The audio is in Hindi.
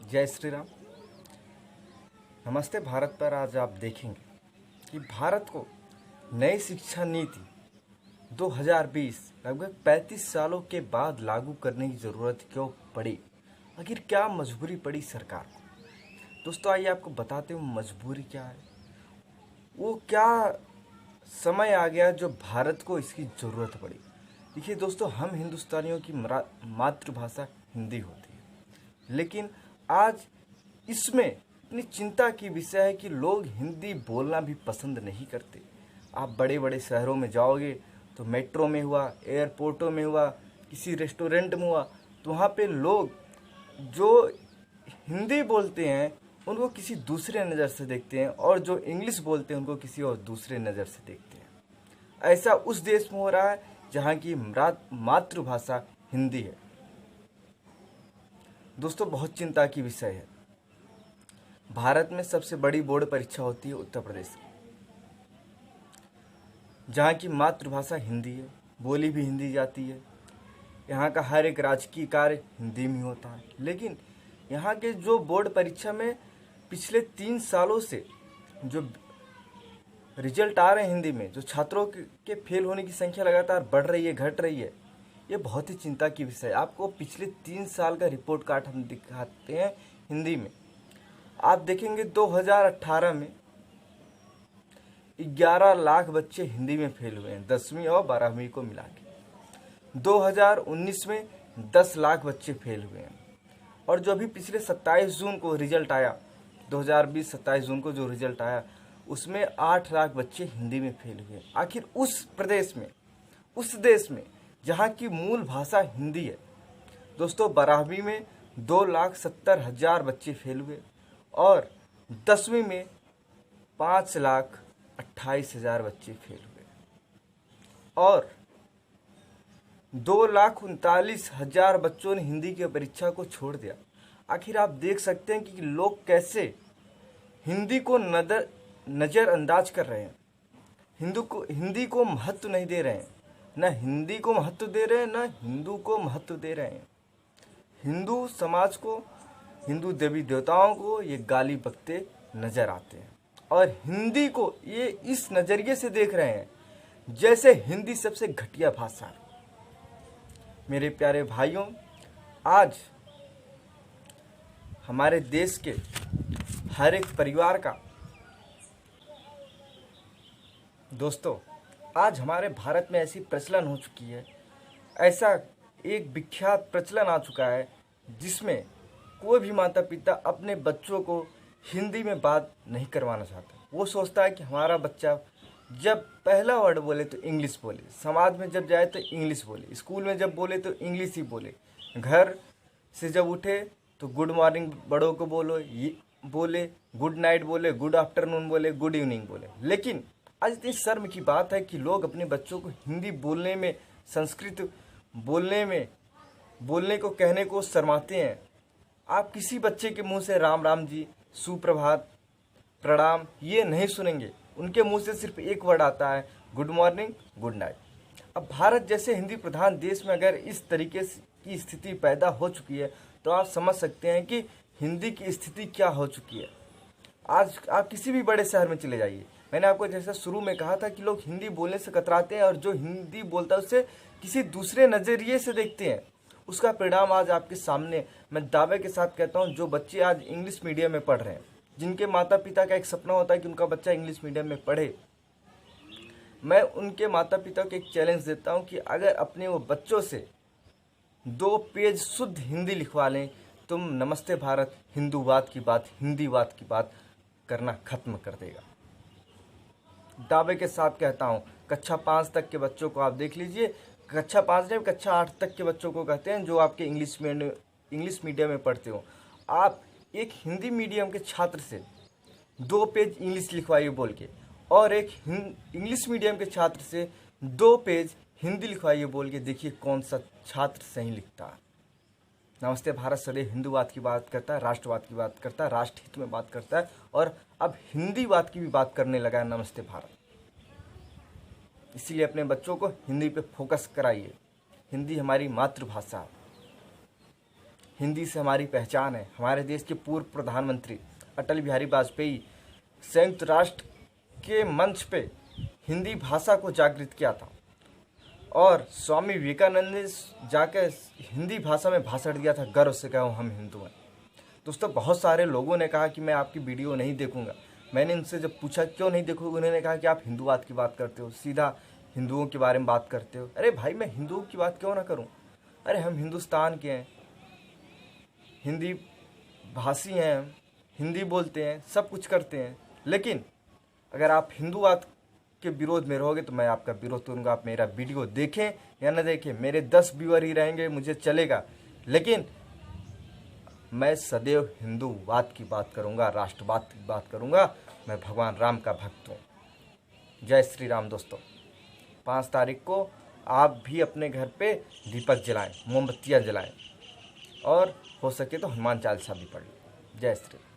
जय श्री राम। नमस्ते भारत पर आज आप देखेंगे कि भारत को नई शिक्षा नीति 2020 लगभग 35 सालों के बाद लागू करने की ज़रूरत क्यों पड़ी। आखिर क्या मजबूरी पड़ी सरकार को। दोस्तों आइए आपको बताते हैं मजबूरी क्या है, वो क्या समय आ गया जो भारत को इसकी ज़रूरत पड़ी। देखिए दोस्तों, हम हिंदुस्तानियों की मातृभाषा हिंदी होती है, लेकिन आज इसमें इतनी चिंता की विषय है कि लोग हिंदी बोलना भी पसंद नहीं करते। आप बड़े बड़े शहरों में जाओगे तो मेट्रो में हुआ, एयरपोर्टों में हुआ, किसी रेस्टोरेंट में हुआ, तो वहाँ पे लोग जो हिंदी बोलते हैं उनको किसी दूसरे नज़र से देखते हैं और जो इंग्लिश बोलते हैं उनको किसी और दूसरे नज़र से देखते हैं। ऐसा उस देश में हो रहा है जहाँ की मातृभाषा हिंदी है। दोस्तों बहुत चिंता की विषय है। भारत में सबसे बड़ी बोर्ड परीक्षा होती है उत्तर प्रदेश की, जहाँ की मातृभाषा हिंदी है, बोली भी हिंदी जाती है। यहाँ का हर एक राजकीय कार्य हिंदी में होता है, लेकिन यहाँ के जो बोर्ड परीक्षा में पिछले 3 सालों से जो रिजल्ट आ रहे हैं हिंदी में, जो छात्रों के फेल होने की संख्या लगातार बढ़ रही है, घट रही है, ये बहुत ही चिंता की विषय है। आपको पिछले 3 साल का रिपोर्ट कार्ड हम दिखाते हैं हिंदी में। आप देखेंगे 2018 में 11 लाख बच्चे हिंदी में फेल हुए हैं, 10वीं और 12वीं को मिला के। 2019 में 10 लाख बच्चे फेल हुए हैं, और जो अभी पिछले 27 जून को रिजल्ट आया, 2020 27 जून को जो रिजल्ट आया, उसमें 8 लाख बच्चे हिंदी में फेल हुए। आखिर उस प्रदेश में, उस देश में जहाँ की मूल भाषा हिंदी है, दोस्तों 12वीं में 2,70,000 बच्चे फेल हुए और 10वीं में 5,28,000 बच्चे फेल हुए और 2,39,000 बच्चों ने हिंदी की परीक्षा को छोड़ दिया। आखिर आप देख सकते हैं कि लोग कैसे हिंदी को नज़रअंदाज कर रहे हैं, हिंदी को महत्व नहीं दे रहे हैं। न हिंदी को महत्व दे रहे हैं, न हिंदू को महत्व दे रहे हैं। हिंदू समाज को, हिंदू देवी देवताओं को ये गाली बकते नजर आते हैं और हिंदी को ये इस नज़रिए से देख रहे हैं जैसे हिंदी सबसे घटिया भाषा है। मेरे प्यारे भाइयों, आज हमारे देश के हर एक परिवार का, दोस्तों आज हमारे भारत में ऐसी प्रचलन हो चुकी है, ऐसा एक विख्यात प्रचलन आ चुका है जिसमें कोई भी माता पिता अपने बच्चों को हिंदी में बात नहीं करवाना चाहता। वो सोचता है कि हमारा बच्चा जब पहला वर्ड बोले तो इंग्लिश बोले, समाज में जब जाए तो इंग्लिश बोले, स्कूल में जब बोले तो इंग्लिश ही बोले, घर से जब उठे तो गुड मॉर्निंग बड़ों को बोले, गुड नाइट बोले, गुड आफ्टरनून बोले, गुड इवनिंग बोले। लेकिन आज इतनी शर्म की बात है कि लोग अपने बच्चों को हिंदी बोलने में, संस्कृत बोलने को कहने को शर्माते हैं। आप किसी बच्चे के मुंह से राम राम जी, सुप्रभात, प्रणाम ये नहीं सुनेंगे। उनके मुंह से सिर्फ एक वर्ड आता है, गुड मॉर्निंग, गुड नाइट। अब भारत जैसे हिंदी प्रधान देश में अगर इस तरीके की स्थिति पैदा हो चुकी है तो आप समझ सकते हैं कि हिंदी की स्थिति क्या हो चुकी है। आज आप किसी भी बड़े शहर में चले जाइए, मैंने आपको जैसा शुरू में कहा था कि लोग हिंदी बोलने से कतराते हैं और जो हिंदी बोलता है उसे किसी दूसरे नज़रिए से देखते हैं। उसका परिणाम आज आपके सामने, मैं दावे के साथ कहता हूं, जो बच्चे आज इंग्लिश मीडियम में पढ़ रहे हैं, जिनके माता पिता का एक सपना होता है कि उनका बच्चा इंग्लिश मीडियम में पढ़े, मैं उनके माता पिता को एक चैलेंज देता हूं कि अगर अपने वो बच्चों से 2 पेज शुद्ध हिंदी लिखवा लें, तुम नमस्ते भारत हिंदूवाद की बात, हिंदीवाद की बात करना खत्म कर देगा। दावे के साथ कहता हूँ, कक्षा 5 तक के बच्चों को आप देख लीजिए, कक्षा 5 नहीं, कक्षा 8 तक के बच्चों को कहते हैं जो आपके इंग्लिश मीडियम में पढ़ते हो। आप एक हिंदी मीडियम के छात्र से 2 पेज इंग्लिश लिखवाइए बोल के, और एक इंग्लिश मीडियम के छात्र से 2 पेज हिंदी लिखवाइए बोल के, देखिए कौन सा छात्र सही लिखता है। नमस्ते भारत सदैव हिंदूवाद की बात करता है, राष्ट्रवाद की बात करता है, राष्ट्र हित में बात करता है, और अब हिंदीवाद की भी बात करने लगा है नमस्ते भारत। इसीलिए अपने बच्चों को हिंदी पे फोकस कराइए। हिंदी हमारी मातृभाषा है। हिंदी से हमारी पहचान है। हमारे देश के पूर्व प्रधानमंत्री अटल बिहारी वाजपेयी संयुक्त राष्ट्र के मंच पे हिंदी भाषा को जागृत किया था और स्वामी विवेकानंद ने जाकर हिंदी भाषा में भाषण दिया था, गर्व से कहूँ हम हिंदू हैं। दोस्तों, बहुत सारे लोगों ने कहा कि मैं आपकी वीडियो नहीं देखूंगा। मैंने उनसे जब पूछा क्यों नहीं देखोगे, उन्होंने कहा कि आप हिंदूवाद की बात करते हो, सीधा हिंदुओं के बारे में बात करते हो। अरे भाई, मैं हिंदुओं की बात क्यों ना करूं? अरे हम हिंदुस्तान के हैं, हिंदी भाषी हैं, हिंदी बोलते हैं, सब कुछ करते हैं। लेकिन अगर आप हिंदूवाद के विरोध में रहोगे तो मैं आपका विरोध करूंगा। आप मेरा वीडियो देखें या न देखें, मेरे 10 व्यूअर ही रहेंगे, मुझे चलेगा, लेकिन मैं सदैव हिंदूवाद की बात करूंगा, राष्ट्रवाद की बात करूंगा। मैं भगवान राम का भक्त हूँ। जय श्री राम। दोस्तों, 5 तारीख को आप भी अपने घर पे दीपक जलाएं, मोमबत्तियाँ जलाएं और हो सके तो हनुमान चालीसा भी पढ़ लें। जय श्री राम।